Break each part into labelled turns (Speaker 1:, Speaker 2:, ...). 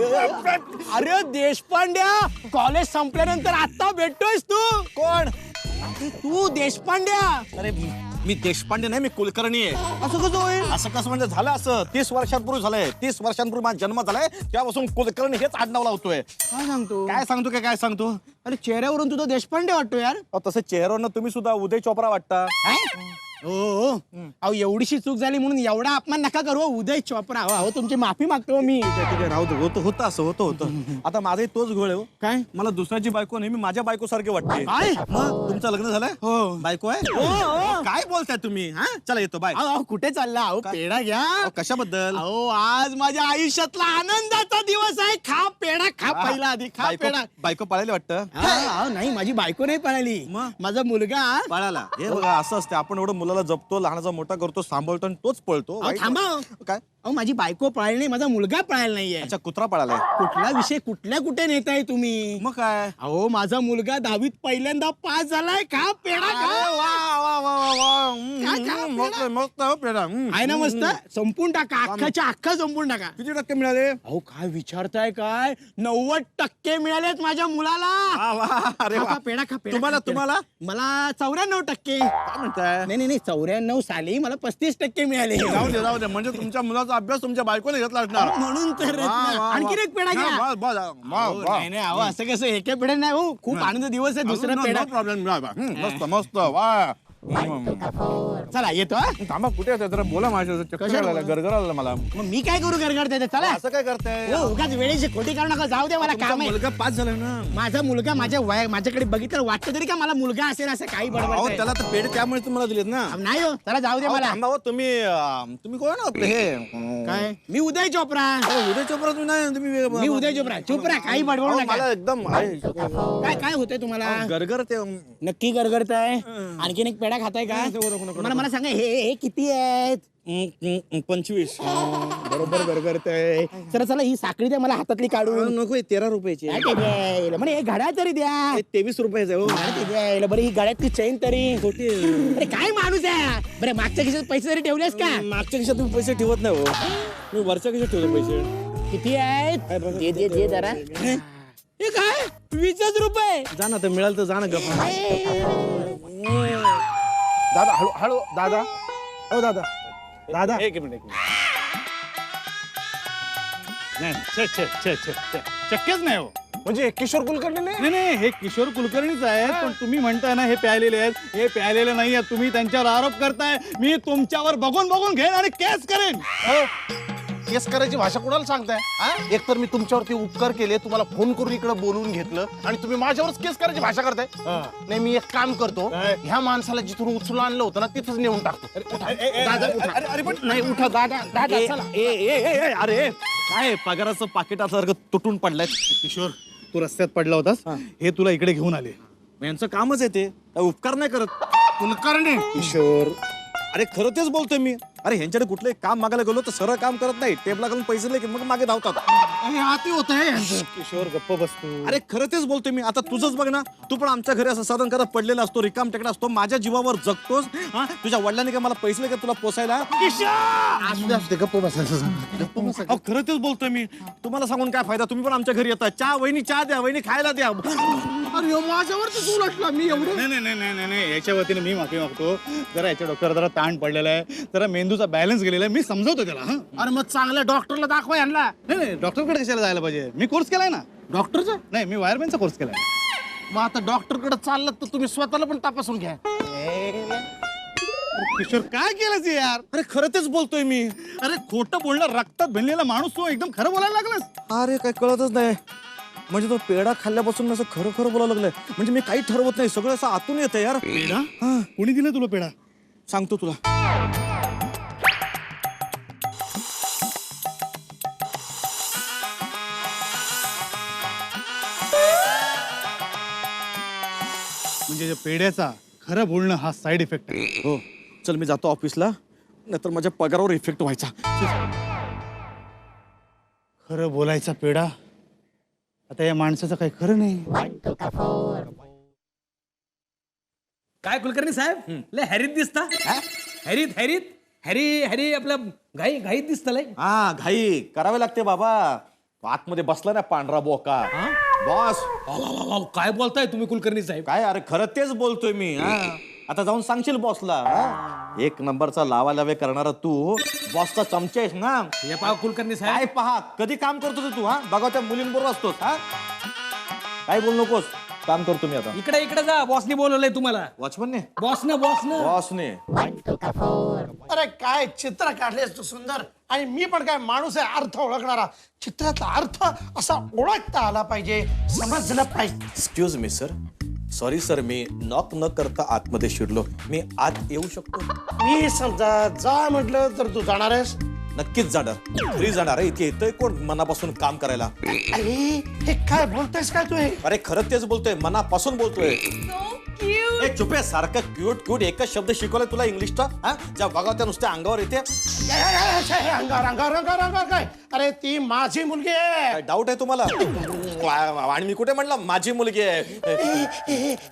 Speaker 1: अरे देशपांड्या, कॉलेज संपल्यानंतर आता भेटतोयस तू?
Speaker 2: कोण?
Speaker 1: तू देशपांड्या.
Speaker 2: अरे मी देशपांडे नाही, मी कुलकर्णी आहे.
Speaker 1: असं कसं होईल?
Speaker 2: असं कसं म्हणजे झालं असं 30 वर्षांपूर्वी झालंय. 30 वर्षांपूर्वी माझा जन्म झालाय, तेव्हापासून कुलकर्णी हेच आडनाव लावतोय.
Speaker 1: काय सांगतो?
Speaker 2: काय सांगतो?
Speaker 1: अरे चेहऱ्यावरून तुझा देशपांडे वाटतो यार.
Speaker 2: तसं चेहऱ्यावरनं तुम्ही सुद्धा उदय चोप्रा वाटता.
Speaker 1: हो अहो, एवढीशी चूक झाली म्हणून एवढा अपमान नका करू हो, उदय चोप्रा. अहो तुमची माफी मागतो मी.
Speaker 2: ठीक आहे, राहू दे. होतं असं होतं. आता माझाही तोच घोळ आहे हो.
Speaker 1: काय?
Speaker 2: मला दुसऱ्याची बायको नेहमी माझ्या बायको सारखी वाटते.
Speaker 1: काय?
Speaker 2: मग तुमचं लग्न झालंय?
Speaker 1: हो.
Speaker 2: बायको आहे?
Speaker 1: हो.
Speaker 2: काय बोलताय तुम्ही? हा, चला येतो. बाय.
Speaker 1: अहो कुठे चालला? अहो पेढा घ्या.
Speaker 2: कशाबद्दल?
Speaker 1: अहो आज माझ्या आयुष्यातला आनंदाचा दिवस आहे. खा पेढा, खा पहिला आधी खा पेढा.
Speaker 2: बायको पाळायला वाटतं.
Speaker 1: अहो नाही, माझी बायको नाही पळाली,
Speaker 2: मग?
Speaker 1: माझा मुलगा
Speaker 2: बाळाला. हे बघा असं असते, आपण एवढं मुलाला जपतो, लहानाचा मोठा करतो, सांभाळतो आणि तोच पळतो.
Speaker 1: अहो, थांबा.
Speaker 2: काय?
Speaker 1: अहो माझी बायको पळाली नाही, माझा मुलगा पळाला नाहीये.
Speaker 2: अच्छा, कुत्रा पळालाय.
Speaker 1: कुठला विषय कुठे नेताय तुम्ही?
Speaker 2: मग काय?
Speaker 1: अहो माझा मुलगा 10वीत पहिल्यांदा पास झालाय. खा पेढा खा.
Speaker 2: मस्त पेढा.
Speaker 1: आहे ना मस्त? संपून टाका, अख्खाच्या अख्खा संपून टाका.
Speaker 2: किती टक्के मिळाले?
Speaker 1: अहो काय विचारताय काय? 90% मिळालेत माझ्या मुलाला.
Speaker 2: अरे
Speaker 1: खा पेढा, खा पेढा.
Speaker 2: तुम्हाला
Speaker 1: मला 94%.
Speaker 2: काय म्हणताय?
Speaker 1: नाही 94 साली मला 35% मिळाले.
Speaker 2: जाऊ दे. म्हणजे तुमच्या मुलाचा अभ्यास तुमच्या बायकोने घेतला असणार.
Speaker 1: म्हणून तर आणखी एक पेढा घ्या. अहो, नाही अहो असं कसं एके पेढा नाही हो, खूप आनंद दिवस आहे. दुसरा पेढा
Speaker 2: प्रॉब्लेम. मस्त वा.
Speaker 1: चला येतो हा.
Speaker 2: थांबा, कुठे आहे? जरा बोला माझ्या.
Speaker 1: कशाला?
Speaker 2: गरगर आलं मला.
Speaker 1: मग मी काय करू गरगरते? चला.
Speaker 2: असं काय करताय?
Speaker 1: हो, उगाच वेळेची खोटी करू नका. जाऊ दे, मला काम आहे.
Speaker 2: मुलगा पास झालाय ना.
Speaker 1: माझा मुलगा माझ्याकडे बघितलं वाटतं तरी का मला मुलगा असेल असं काही
Speaker 2: अहो,
Speaker 1: बडबड.
Speaker 2: त्याला तर पेढे त्यामुळे तुम्हाला दिलेत ना.
Speaker 1: नाही हो, चला जाऊ दे मला.
Speaker 2: थांबा हो, तुम्ही कोण आपलं हे?
Speaker 1: काय? मी उदय चोप्रा.
Speaker 2: उदय चोप्रा तुम्ही नाही.
Speaker 1: मी उदय चोप्रा. चोप्रा काही बडबड नका.
Speaker 2: मला एकदम
Speaker 1: काय होतंय तुम्हाला?
Speaker 2: गरगर ते.
Speaker 1: नक्की गरगरताय? आणखीन एक पेढा खाताय का? मला सांगा हे किती आहेत?
Speaker 2: 25.
Speaker 1: बरोबर गरगरताय. चला ही साखळी द्या मला हातातली काढून.
Speaker 2: नको, 13 रुपयाची.
Speaker 1: काय ते द्यायला? म्हणे हे घड्याळ तरी द्या.
Speaker 2: 23 रुपयाचं आहे.
Speaker 1: घड्याळ ते द्यायला. बरं ही गळ्यातली चैन तरी. अरे काय माणूस आहे? बरं मागच्या खिशात पैसे तरी ठेवलेस का?
Speaker 2: मागच्या खिशात तुम्ही पैसे ठेवत नाही हो. मी वरच्या खिशात ठेवतो पैसे.
Speaker 1: किती आहेत? दे जरा. हे काय? 20 रुपये.
Speaker 2: जा ना, तर मिळाल तर जा ना. गप्पा दादा, हळू दादा. हो दादा एक मिनिट.
Speaker 3: नाही शक्यच नाही हो.
Speaker 2: म्हणजे किशोर कुलकर्णी
Speaker 3: नाही हे किशोर कुलकर्णीच आहेत, पण तुम्ही म्हणताय ना हे प्यायलेले आहेत. हे प्यायलेले नाही आहेत. तुम्ही त्यांच्यावर आरोप करताय. मी तुमच्यावर बघून घेईन आणि केस करेन.
Speaker 4: केस करायची भाषा कोणाला सांगताय? एक तर मी तुमच्यावरती उपकार केले, तुम्हाला फोन करून इकडे बोलवून घेतलं आणि तुम्ही माझ्यावरच केस करायची भाषा करताय. नाही, मी एक काम करतो, ह्या माणसाला जिथून उचलून आणलं होतं ना तिथंच नेऊन टाकतो. दादा उठा.
Speaker 2: अरे पण
Speaker 4: नाही उठा दादा. चला.
Speaker 2: अरे काय पगाराचं पाकिट असल्यासारखं तुटून पडलाय.
Speaker 3: किशोर, तू रस्त्यात पडला होतास, हे तुला इकडे घेऊन आले.
Speaker 2: यांचं कामच आहे ते. उपकार नाही करत.
Speaker 4: कुलकर्णी.
Speaker 2: किशोर, अरे खरं तेच बोलतोय मी. अरे ह्यांच्याकडे कुठलंही काम मागायला गेलो तर सरळ काम करत नाही. टेबला घालून पैसे दिले की मग मागे धावतात.
Speaker 4: हाती होत आहे.
Speaker 3: किशोर गप्प बसतो.
Speaker 2: अरे खरं तेच बोलतोय मी. आता तुझंच बघ ना, तू पण आमच्या घरी असं साधन करत पडलेला असतो, रिकाम टेकडा असतो, माझ्या जीवावर जगतोस. तुझ्या वडिलांनी का मला पैसे दिले का तुला पोसायला?
Speaker 4: गप्प बसायचं.
Speaker 2: अहो खरं तेच बोलतोय मी. तुम्हाला सांगून काय फायदा? तुम्ही पण आमच्या घरी येता. चहा द्या, वहिनी खायला द्या.
Speaker 4: अरे माझ्यावरती तू उलटला. मी एवढं
Speaker 3: नाही याच्या वतीने मी माफी मागतो. जरा याच्या डॉक्टर जरा ताण पडलेला आहे, जरा मेंदूचा बॅलन्स गेलेला आहे. मी समजवतो त्याला.
Speaker 4: अरे मग चांगल्या डॉक्टरला दाखवा यांना.
Speaker 3: नाही डॉक्टरकडे कशाला जायला पाहिजे? मी कोर्स केलाय ना
Speaker 4: डॉक्टरचा.
Speaker 3: नाही, मी वायरमॅनचा कोर्स केलाय.
Speaker 4: मग आता डॉक्टरकडे चाललात तर तुम्ही स्वतःला पण तपासून घ्या.
Speaker 3: किशोर काय केलंस यार?
Speaker 2: अरे खरं तेच बोलतोय मी.
Speaker 3: अरे खोटं बोलणं, रक्तात भिनलेला माणूस तू एकदम खरं बोलायला लागलास.
Speaker 2: अरे काय कळतच नाही. म्हणजे तो पेढा खाल्ल्यापासून असं खरं बोलायला लागलंय. म्हणजे मी काही ठरवत नाही, सगळं असं आतून येतं यार.
Speaker 3: पेढा? कोणी दिलं तुला पेढा?
Speaker 2: सांगतो तुला.
Speaker 3: म्हणजे पेढ्याचा खरं बोलणं हा साईड इफेक्ट आहे.
Speaker 2: हो, चल मी जातो ऑफिसला, नाहीतर माझ्या पगारावर इफेक्ट व्हायचा.
Speaker 3: खरं बोलायचा पेढा. आता या माणसाचं काही खरं नाही.
Speaker 5: काय कुलकर्णी साहेब, लय हॅरीत दिसता. हॅरीत हॅरी आपल्या घाईत दिसत लय.
Speaker 2: घाई करावे लागते बाबा. आतमध्ये बसला ना पांढरा बोका बॉस.
Speaker 5: काय बोलताय तुम्ही कुलकर्णी साहेब?
Speaker 2: काय अरे खरं तेच बोलतोय मी. आता जाऊन सांगशील बॉसला. एक नंबरचा लावालावे करणारा तू बॉसचा चमचा आहेस ना.
Speaker 5: हे पहा कुलकर्णी साहेब,
Speaker 2: काय पहा कधी काम करतो तू? बघा त्या मुलींबरोबर असतोस. काय बोल नकोस. काम करतो मी आता.
Speaker 5: इकडे जा. बॉसने बोलवलंय तुम्हाला.
Speaker 2: वॉचमनने
Speaker 5: बॉसने
Speaker 1: अरे काय चित्र काढलेस तू सुंदर. आणि मी पण काय माणूस आहे अर्थ ओळखणारा. चित्राचा अर्थ असा ओळखता आला पाहिजे, समजलं पाहिजे.
Speaker 2: Excuse me sir. Sorry sir, मी नॉक न करता आतमध्ये शिरलो. मी आत येऊ शकतो?
Speaker 1: मी समजा जा म्हटलं तर तू जाणार आहेस?
Speaker 2: नक्कीच जाणार. घरी जाणार आहे. इथे येतोय कोण मनापासून काम करायला?
Speaker 1: अरे हे काय बोलतोयस काय तू? हे
Speaker 2: अरे खरं तेच बोलतोय, मनापासून बोलतोय. ए चुपे, सारखं क्यूट एकच शब्द शिकवलाय तुला इंग्लिशचा? ज्या बघा त्या नुसत्या अंगावर येते.
Speaker 1: अंगावर काय? अरे ती माझी मुलगी आहे.
Speaker 2: डाऊट आहे तुम्हाला? आणि मी कुठे म्हणलं माझी मुलगी आहे?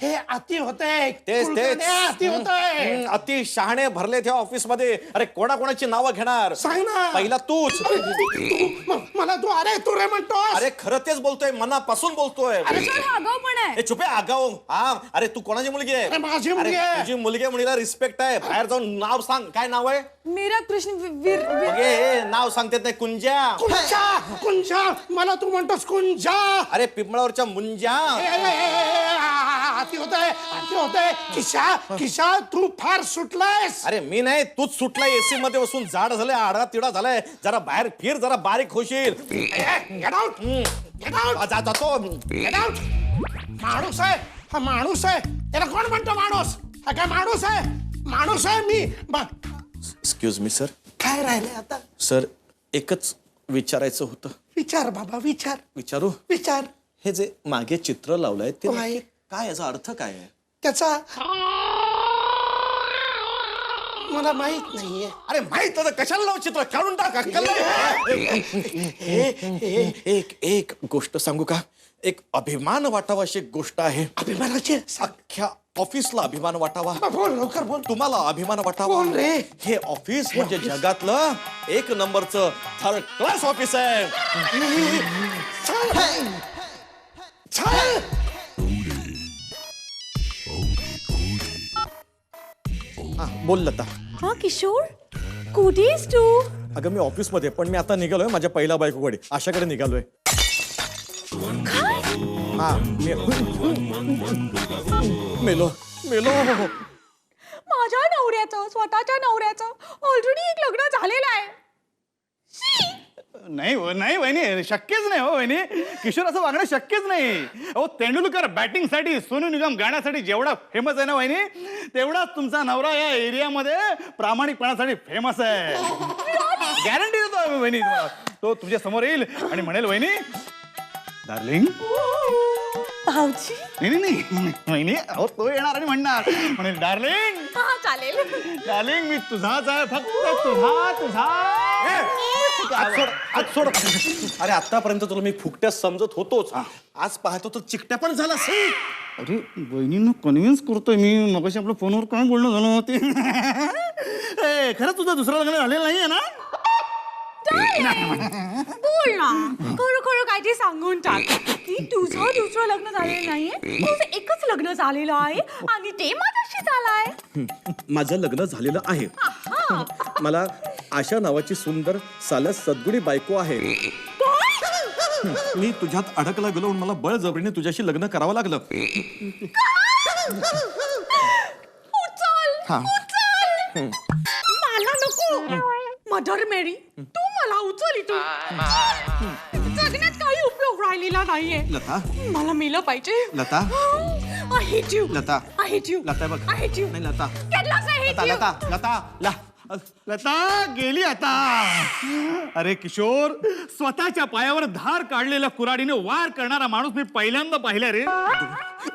Speaker 1: हे अति होतंय.
Speaker 2: तेच
Speaker 1: अति होतंय.
Speaker 2: अति शहाणे भरले त्या ऑफिस मध्ये. अरे कोणाकोणाची नावं घेणार?
Speaker 1: सांग ना.
Speaker 2: पहिला तूच.
Speaker 1: मला तू अरे तू रे म्हणतो.
Speaker 2: अरे खरं तेच बोलतोय, मनापासून बोलतोय. ए चुपे आगाऊ. अरे तू कोणाची मुलगी आहे?
Speaker 1: माझी मुलगी आहे.
Speaker 2: तुझी मुलगी मुलीला रिस्पेक्ट आहे. बाहेर जाऊन नाव सांग. काय नाव आहे?
Speaker 6: मीरा कृष्ण
Speaker 2: नाव सांगतेत नाही. कुंजा.
Speaker 1: कुंजा. मला तू म्हणतोस कुंजा.
Speaker 2: अरे पिंपळावरच्या मुंजा.
Speaker 1: अति होतंय. किशा तू फार सुटलायस.
Speaker 2: अरे मी नाही, तूच सुटलाय. एसी मध्ये बसून जाड झालाय, आडा तिडा झालाय. जरा बाहेर फिर, जरा बारीक होशील.
Speaker 1: Get out.
Speaker 2: जातो.
Speaker 1: माणूस आहे हा, माणूस आहे. त्याला कोण म्हणतो माणूस? हा काय माणूस आहे? माणूस आहे मी.
Speaker 2: Excuse me sir.
Speaker 1: काय राहिले आता?
Speaker 2: सर एकच विचारायचं होतं.
Speaker 1: विचार बाबा विचार.
Speaker 2: विचारू?
Speaker 1: विचार.
Speaker 2: हे जे मागे चित्र लावलंय ते
Speaker 1: काय?
Speaker 2: नक्की काय, याचा अर्थ काय आहे?
Speaker 1: त्याचा मला माहित नाहीये.
Speaker 2: अरे माहित होतं कशाला लाव चित्र? काढून टाक. अक्कल नाही. एक गोष्ट सांगू का? एक अभिमान वाटावा अशी एक गोष्ट आहे.
Speaker 1: अभिमानाची?
Speaker 2: अख्ख्या ऑफिसला अभिमान वाटावा.
Speaker 1: बोल लवकर बोल.
Speaker 2: तुम्हाला अभिमान वाटावा.
Speaker 1: बोल रे.
Speaker 2: हे ऑफिस म्हणजे जगातलं एक नंबरचं थर्ड क्लास ऑफिस आहे. बोल लता.
Speaker 6: हा किशोर, कुठेस तू?
Speaker 2: अगं मी ऑफिस मध्ये, पण मी आता निघालोय माझ्या पहिल्या बायकोकडे, आशाकडे निघालोय. हा मेलो.
Speaker 6: माझ्या नवऱ्याचं, स्वतःच्या नवऱ्याचं ऑलरेडी एक लग्न झालेलं आहे.
Speaker 3: नाही वहिनी, शक्यच नाही हो वहिनी. किशोर असं वागणं शक्यच नाही. अहो तेंडुलकर बॅटिंगसाठी, सोनू निगम गाण्यासाठी जेवढा फेमस आहे ना वहिनी, तेवढाच तुमचा नवरा या एरियामध्ये प्रामाणिकपणासाठी फेमस आहे. गॅरंटी देतो आम्ही वहिनी तुम्हाला. तो तुमच्या समोर येईल आणि म्हणेल वहिनी डार्लिंग.
Speaker 6: भाऊजी.
Speaker 3: नाही वहिनी, अहो तो येणार आणि म्हणेल डार्लिंग.
Speaker 6: हा चालेल.
Speaker 3: डार्लिंग मी तुझाच आहे, फक्त तुझा.
Speaker 2: आज सोड. अरे आतापर्यंत तुला मी फुकट्या समजत होतोच. आज पाहतो तर चिकट्या पण झाला.
Speaker 3: अरे बहिणींना कन्व्हिन्स करतोय मी. मगाशी आपल्या फोनवर काय बोलणं झालं होते. खरंच तुझं दुसरं लग्न झालेलं नाहीये ना?
Speaker 6: बोल ना, खरं काय ते सांगून टाक की तुझं दुसरं लग्न झालेलं नाहीये, तुझं एकच लग्न झालेलं आहे आणि ते माझ्याशी झालंय.
Speaker 2: माझं लग्न झालेलं आहे. मला आशा नावाची सुंदर सालस सद्गुणी बायको आहे. मी तुझ्यात अडकला गेलो, मला बळजबरीने तुझ्याशी लग्न करावं लागलं.
Speaker 6: मला नको. मदर मेरी, तू मला उचल इथून. जगण्यात काही उपयोग राहिलेला नाहीये.
Speaker 2: लता,
Speaker 6: मला मेलं पाहिजे.
Speaker 2: Lata,
Speaker 6: I hate you.
Speaker 2: Lata,
Speaker 6: I hate you.
Speaker 2: Lata बघ.
Speaker 6: I hate you.
Speaker 2: नाही Lata.
Speaker 6: Get lost, I hate you.
Speaker 2: Lata.
Speaker 3: Lata गेली आता. अरे किशोर, स्वतःच्या पायावर धार काढलेल्या कुऱ्हाडीने वार करणारा माणूस मी पहिल्यांदा पाहिला रे.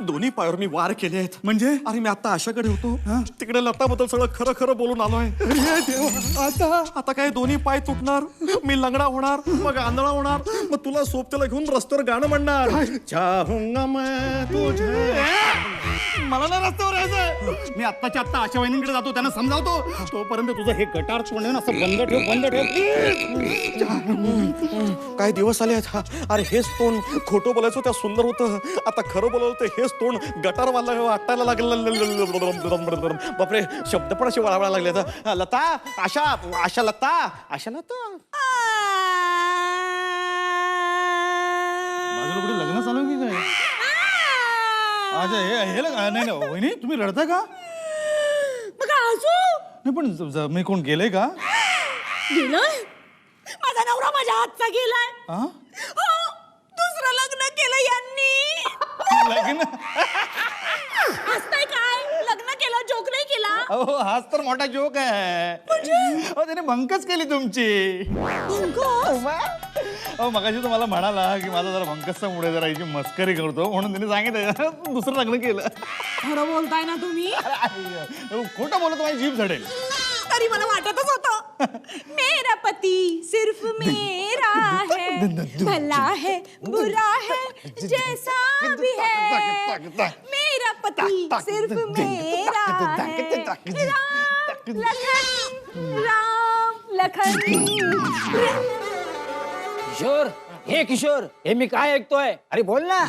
Speaker 2: दोन्ही पायावर मी वार केले आहेत.
Speaker 3: म्हणजे?
Speaker 2: अरे मी आता आशाकडे होतो, तिकडे लताबद्दल सगळं खरं बोलून आलोय. आता काय दोन्ही पाय तुटणार, मी लंगडा होणार, मग आंधळा होणार, मग तुला सोबत्याला घेऊन रस्त्यावर गाणं म्हणणार. चाहूंगा मैं तुझे.
Speaker 3: मला नाही रस्त्यावर यायचंय. मी आत्ताच्या आत्ता आशा वहिनींकडे जातो, त्यांना समजावतो. तोपर्यंत तुझं हे गटार तोंड आहे ना, असं बंद ठेव
Speaker 2: काय दिवस आले आहेत. अरे हेच तोंड खोटं बोलायचं त्या सुंदर होतं, आता खरं बोलावं तर हेच तोंड गटार वाटायला लागलं. बापरे, शब्द पण असे वळावळा लागले. लता, आशा लता.
Speaker 3: बाजूला कुठे लग्न चालू की काय? अच्छा, हे नाही वहिनी, तुम्ही रडता का?
Speaker 6: मग आजू
Speaker 3: नाही पण मी कोण गेलंय का?
Speaker 6: गेलाय माझा नवरा माझ्या हातचा गेलाय.
Speaker 3: हा?
Speaker 6: हो, दुसरं लग्न केलं यांनी.
Speaker 3: लग्न?
Speaker 6: हसताय काय? लग्न केलं, जोक नाही केला.
Speaker 3: अहो, हाच तर मोठा जोक आहे. अहो, त्याने भंकच केली तुमची. अहो, मगाशी तुम्हाला म्हणाला की माझा जरा भंकसचा मुळे जरा हिची मस्करी करतो, म्हणून त्याने सांगितलं दुसरं लग्न केलं.
Speaker 6: खरं बोलताय ना तुम्ही?
Speaker 3: खोटं बोलत माझी जीभ झडेल.
Speaker 6: तरी मला वाटतच होतं. मेरा पती सिर्फ मेरा है, भला है बुरा है जैसा भी है. मेरा पती सिर्फ मेरा है. राम लखन.
Speaker 5: किशोर, हे किशोर, हे मी काय ऐकतोय? अरे बोल ना.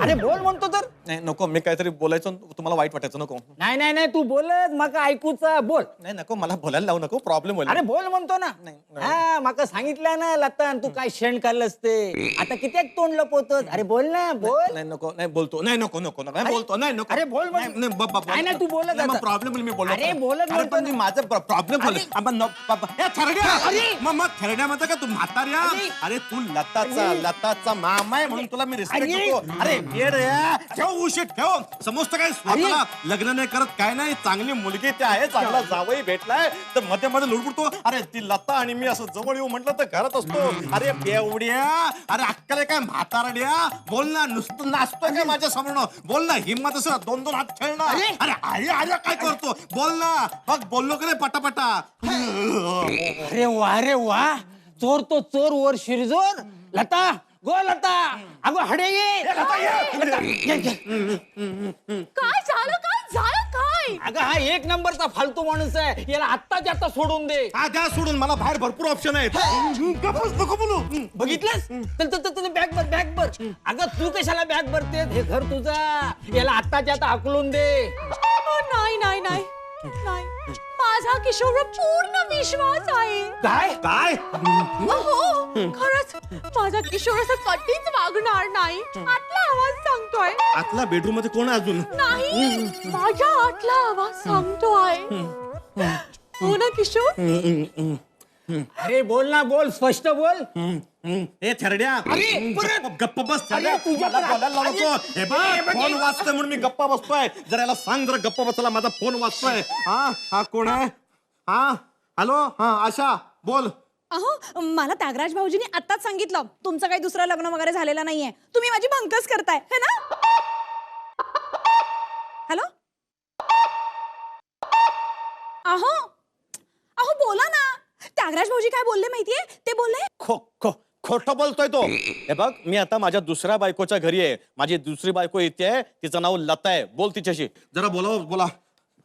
Speaker 5: अरे बोल म्हणतो तर.
Speaker 2: नाही नको, मी काहीतरी बोलायचं, तुम्हाला वाईट वाटायचं नको.
Speaker 5: नाही नाही नाही, तू बोलत मका ऐकूच. बोल.
Speaker 2: नाही नको, मला बोलायला लावू नको, प्रॉब्लेम होईल.
Speaker 5: अरे बोल म्हणतो ना. हा, मका सांगितलं ना लतान, तू काय शेण खाल्लंस ते. आता किती तोंड लपवतोस. अरे बोल ना, बोल.
Speaker 2: नाही नको, नाही बोलतो. नाही नको नको नाही बोलतो. नाही नको.
Speaker 5: अरे बोल म्हण. नाही नाही, तू बोलत आता.
Speaker 2: प्रॉब्लेम होईल, मी बोलतो.
Speaker 5: अरे बोलत
Speaker 2: अरे
Speaker 5: म्हणतो
Speaker 2: पण
Speaker 5: ना.
Speaker 2: माझं प्रॉब्लेम होईल. मग थरड्या म्हणता का तू म्हाताऱ्या? अरे तू लताचा मामा आहे म्हणून तुला मी रिस्पेक्ट देतो. अरे येड आहे. ठेव उशीर ठेव. समजतं काय स्वतःला लग्न नाही करत, काय नाही. चांगली मुलगी ते आहे, चांगला जावई भेटलाय तर मध्ये मध्ये लुडबुडतो. अरे ती लता आणि मी असं जवळ येऊ म्हटलं तर घरात असतो. अरे बेवड्या, अरे अक्कल काय म्हातारड्या? बोल ना, नुसतं नाचतोय काय माझ्या समोर? बोल ना, हिम्मत असं दोन दोन हात खेळणार. अरे अरे अरे काय करतो? बोल ना. बघ बोललो का नाही पटापटा?
Speaker 5: अरे वा, रे वा. चोर तो चोर वर शिरजोर. लता गो, लता. अगो हडे ये.
Speaker 6: काय झालं काय?
Speaker 5: अगं हा एक नंबरचा फालतू माणूस आहे, याला आत्ताच्या आत्ता सोडून दे.
Speaker 2: हा द्या सोडून, मला बाहेर भरपूर ऑप्शन आहेत. नको बोलू.
Speaker 5: बघितलंस? तर बॅग भर. अगं तू कशाला बॅग भरते? हे घर तुझा, याला आत्ताच्या आता हाकलून दे.
Speaker 6: नाही नाही नाही नाही, माझा किशोरवर पूर्ण विश्वास आहे.
Speaker 5: काय
Speaker 2: काय?
Speaker 6: हो, खरंच माझा किशोर असं कधीच वागणार नाही. आतला आवाज सांगतोय.
Speaker 2: आतला बेडरूम मध्ये कोण आहे अजून?
Speaker 6: नाही, माझ्या आतला आवाज सांगतोय. हो ना किशोर?
Speaker 5: अरे बोल ना, बोल, स्पष्ट बोल.
Speaker 2: ए थरड्या, गप्प बस. थरड्या, मला बोलायला लावतो. हे बघ, फोन वाजतोय म्हणून मी गप्पा बसतोय. जरा याला सांग, जरा गप्पा बसायला. माझा फोन वाजतोय. हा कोण आहे? हा हॅलो. हा आशा बोल.
Speaker 7: अहो, मला त्यागराज भाऊजीने आत्ताच सांगितलं तुमचं काही दुसरं लग्न वगैरे झालेलं नाहीये. तुम्ही माझी भंकस करताय है ना? हॅलो. अहो अहो बोला ना. त्यागराज भाऊजी काय बोलले माहितीये? ते बोलले
Speaker 2: खोटं बोलतोय तो. हे बघ, मी आता माझ्या दुसऱ्या बायकोच्या घरी आहे. माझी दुसरी बायको येते, तिचं नाव लता आहे. बोल तिच्याशी जरा. बोला.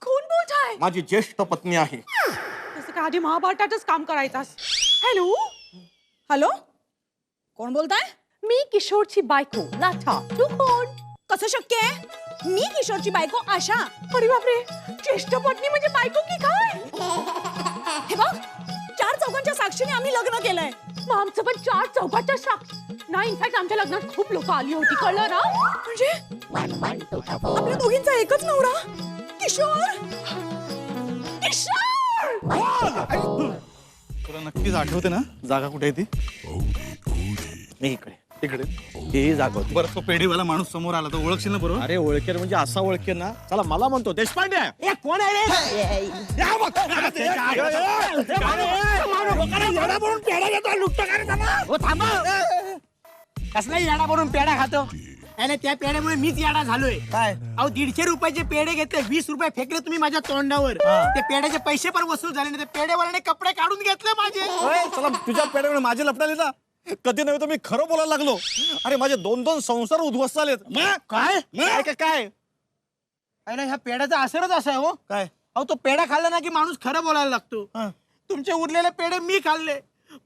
Speaker 6: कोण बोलताय?
Speaker 2: माझी ज्येष्ठ पत्नी आहे.
Speaker 6: तसं का आधी महाभारतातच काम करायचास. हॅलो.
Speaker 7: हॅलो, कोण बोलताय?
Speaker 6: मी किशोरची बायको लता. तू कोण?
Speaker 7: कसं शक्य आहे? मी किशोरची बायको आशा.
Speaker 6: अरे बापरे, ज्येष्ठ पत्नी म्हणजे बायको की काय?
Speaker 7: हे बघ, 4 चौघांच्या साक्षीने आम्ही लग्न केलंय.
Speaker 6: मग आमचं पण 4 चौघाच्या साक्षी नाही. इनफॅक्ट आमच्या लग्नात खूप लोक आली होती, कळलं ना?
Speaker 7: म्हणजे आपल्या दोघींचा एकच नवरा किशोर.
Speaker 3: तुला नक्कीच आठवते ना जागा कुठे आहे ती? इकडे ही जागा होती. बरं, तो पेढीवाला माणूस समोर आला तर ओळखशील ना बरोबर?
Speaker 2: अरे ओळखेल म्हणजे असा ओळखेल ना. चला, मला म्हणतो देशपांडे.
Speaker 5: कोण आहे रे? हो थांबा. कसला याडा बनून पेढा खातो?
Speaker 8: आणि त्या पेढ्यामुळे मीच याडा झालोय.
Speaker 5: काय?
Speaker 8: अहो 150 रुपयाचे पेढे घेतले, 20 रुपये फेकले तुम्ही माझ्या तोंडावर. ते पेढ्याचे पैसे पण वसूल झाले नाही. ते पेढेवाल्याने कपडे काढून घेतले माझे.
Speaker 2: चला, तुझ्या पेड्याकडे माझे लपडाले ना. कधी नव्हे तर मी खरं बोलायला लागलो. अरे माझे 2-2 संसार उद्ध्वस्त झालेत.
Speaker 8: काय?
Speaker 2: काय?
Speaker 8: अरे ह्या पेड्याचा असरच असा आहे हो.
Speaker 2: काय
Speaker 8: अहो तो पेढा खाल्ला ना की माणूस खरं बोलायला लागतो. तुमचे उरलेले पेढे मी खाल्ले,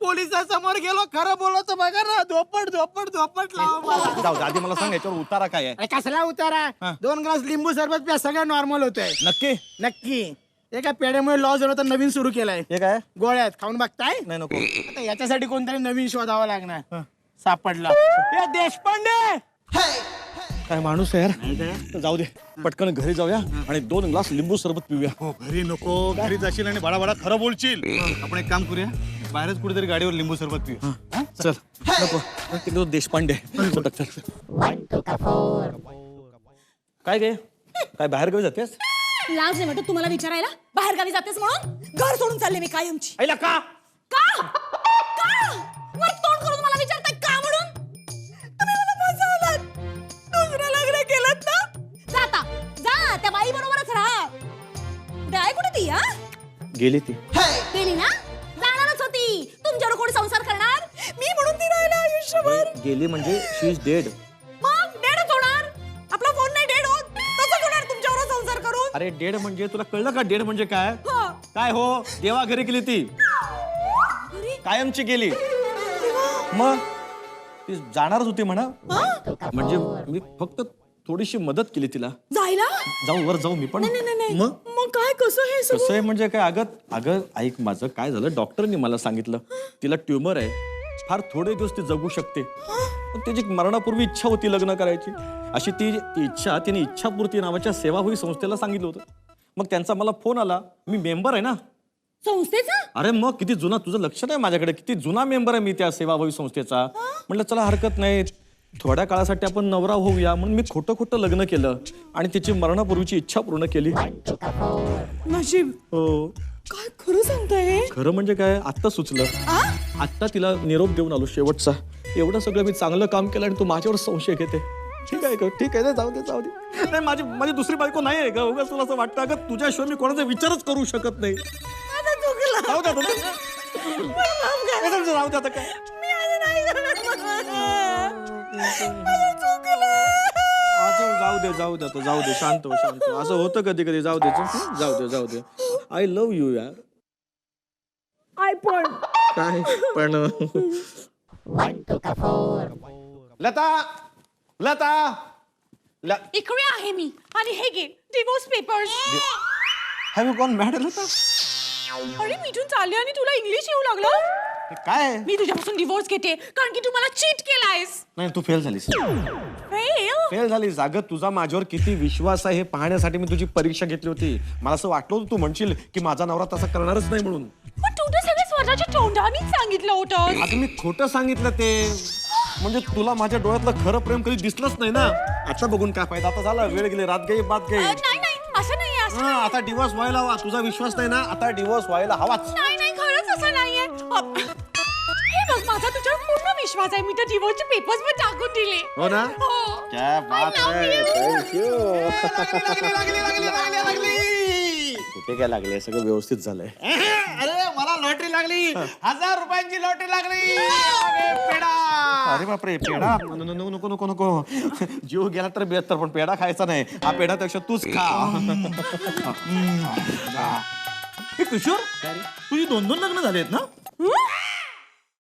Speaker 8: पोलिसांसमोर गेलो, खरं बोलतो बघा ना, धोपट धोपट धोपट लावा मला.
Speaker 2: जाऊ दे, आधी मला सांग याच्यावर उतारा काय आहे.
Speaker 8: अरे कसला उतारा, 2 ग्लास लिंबू सरबत प्या, सगळं नॉर्मल होत आहे.
Speaker 2: नक्की
Speaker 8: नक्की. एका पेढ्यामुळे लॉस झालं तर नवीन सुरू केलाय.
Speaker 2: हे काय
Speaker 8: गोळ्यात खाऊन बघताय.
Speaker 2: नाही नको.
Speaker 8: आता याच्यासाठी कोणतरी नवीन शोधावा लागणार. सापडला ए, देशपांडे.
Speaker 2: काय माणूस आहे यार. जाऊ दे, पटकन घरी जाऊया आणि 2 ग्लास लिंबू सरबत पिऊया.
Speaker 3: हो घरी नको, घरी जाशील आणि बडा खरं बोलशील. आपण एक काम करूया, बाहेरच कुठेतरी गाडीवर लिंबू सरबत पिऊ.
Speaker 2: चल नको तिकडे तो देशपांडे. चल काय गे काय बाहेर गावी जातेस.
Speaker 7: लाज नाही वाटत तुम्हाला विचारायला, बाहेर गावी जातेस म्हणून? घर सोडून चालले मी कायमची.
Speaker 2: आईला का
Speaker 7: का का वर तोंड करून मला विचारताय का म्हणून? तुम्ही मला फसवलात, दुसरं लग्न केलं ना. जाता जा, त्या बाई बरोबरच राहा. काय कुठे ती? हा
Speaker 2: गेली ती.
Speaker 7: गेली ना, जाणारच होती. तुमच्यावर कोण संसार करणार? मी म्हणून ती राहिला आयुष्यभर.
Speaker 2: गेली म्हणजे शी इज डेड.
Speaker 7: मग डेडच होणार. आपला फोन नाही डेड होत, तसं होणार तुमच्यावर संसार करून.
Speaker 2: अरे डेड म्हणजे तुला कळलं का डेड म्हणजे काय.
Speaker 7: हा.
Speaker 2: काय हो देवा घरी गेली ती,
Speaker 7: अरे
Speaker 2: कायमची गेली. मग ती जाणारच होती म्हणा. म्हणजे मी फक्त थोडीशी मदत केली तिला.
Speaker 7: जायला
Speaker 2: जाऊ वर जाऊ मी पण.
Speaker 7: नाही
Speaker 2: मग
Speaker 7: मग काय कसं हे सगळं?
Speaker 2: कसं आहे म्हणजे काय अगं ऐक माझं काय झालं. डॉक्टरनी मला सांगितलं तिला ट्युमर आहे, फार थोडे दिवस ती जगू शकते. पण त्याची मरणापूर्वी इच्छा होती लग्न करायची. अशी ती इच्छा तिने इच्छापूर्ती नावाच्या सेवाभावी संस्थेला सांगितलं होतं. मग त्यांचा मला फोन आला. मी मेंबर आहे ना
Speaker 7: संस्थेचा.
Speaker 2: अरे मग किती जुना, तुझं लक्ष नाही माझ्याकडे, किती जुना मेंबर आहे मी त्या सेवाभावी संस्थेचा. म्हटलं चला हरकत नाही, थोड्या काळासाठी आपण नवरा होऊया म्हणून मी खोटं लग्न केलं आणि तिची मरणापूर्वीची इच्छा पूर्ण केली.
Speaker 7: नशीब.
Speaker 2: हो
Speaker 7: काय खरं सांगताय?
Speaker 2: खरं म्हणजे काय, आत्ता सुचलं. आत्ता तिला निरोप देऊन आलो शेवटचा. एवढं सगळं मी चांगलं काम केलं आणि तू माझ्यावर संशय घेते. ठीक आहे ठीक आहे, जाऊ दे. नाही माझी दुसरी बायको नाही आहे का. उगाच तुला असं वाटतं का तुझ्याशिवाय मी कोणाचा विचारच करू शकत नाही. जाऊ दे जाऊ दे आता काय. जाऊ दे शांत हो. असं होतं कधी जाऊ दे. आय लव्ह यू यार.
Speaker 7: आय पण
Speaker 2: काय पण लता
Speaker 6: इकडे आहे मी आणि हे घे divorce papers.
Speaker 2: Have you gone mad Lata.
Speaker 6: अरे मिठून चालले आणि तुला इंग्लिश येऊ लागलं.
Speaker 2: काय
Speaker 6: मी तुझ्यापासून डिवोर्स घेते कारण की तू मला चीट केलायस.
Speaker 2: नाही तू फेल झालीस. अगं तुझा माझ्यावर किती विश्वास आहे हे पाहण्यासाठी मी तुझी परीक्षा घेतली होती. मला असं वाटलं होतं तू म्हणशील की माझा नवरा तसा करणारच नाही म्हणून.
Speaker 6: पण तू तर सगळं स्वतःच्या तोंडानेच सांगितलं होतं.
Speaker 2: आता मी खोटं सांगितलं ते. म्हणजे तुला माझ्या डोळ्यातलं खरं प्रेम कधी दिसलंच नाही ना. आता बघून काय फायदा. आता झाला वेळ गेली, रात गई बात गई.
Speaker 6: नाही असं नाही असं नाही.
Speaker 2: आता डिवोर्स व्हायला हवा. तुझा विश्वास नाही ना, आता डिवोर्स व्हायला हवाच.
Speaker 6: नाही खरंच असं नाहीये. हे बघ माझा तुझ्यावर पूर्ण विश्वास आहे. मी तर डिवोर्सचे पेपर्स पण टाकून दिले.
Speaker 2: हो ना.
Speaker 6: हो.
Speaker 2: क्या बात आहे. कुठे काय लागले, सगळं व्यवस्थित झालंय.
Speaker 8: अरे मला लॉटरी लागली, 1000 रुपयांची लॉटरी लागली. पेढा.
Speaker 2: अरे बापरे पेढा. नको जीव गेला तर बेहतर, पण पेढा खायचा नाही. हा पेढापेक्षा तूच खा. किशोर तुझी 2 लग्न झालेत ना.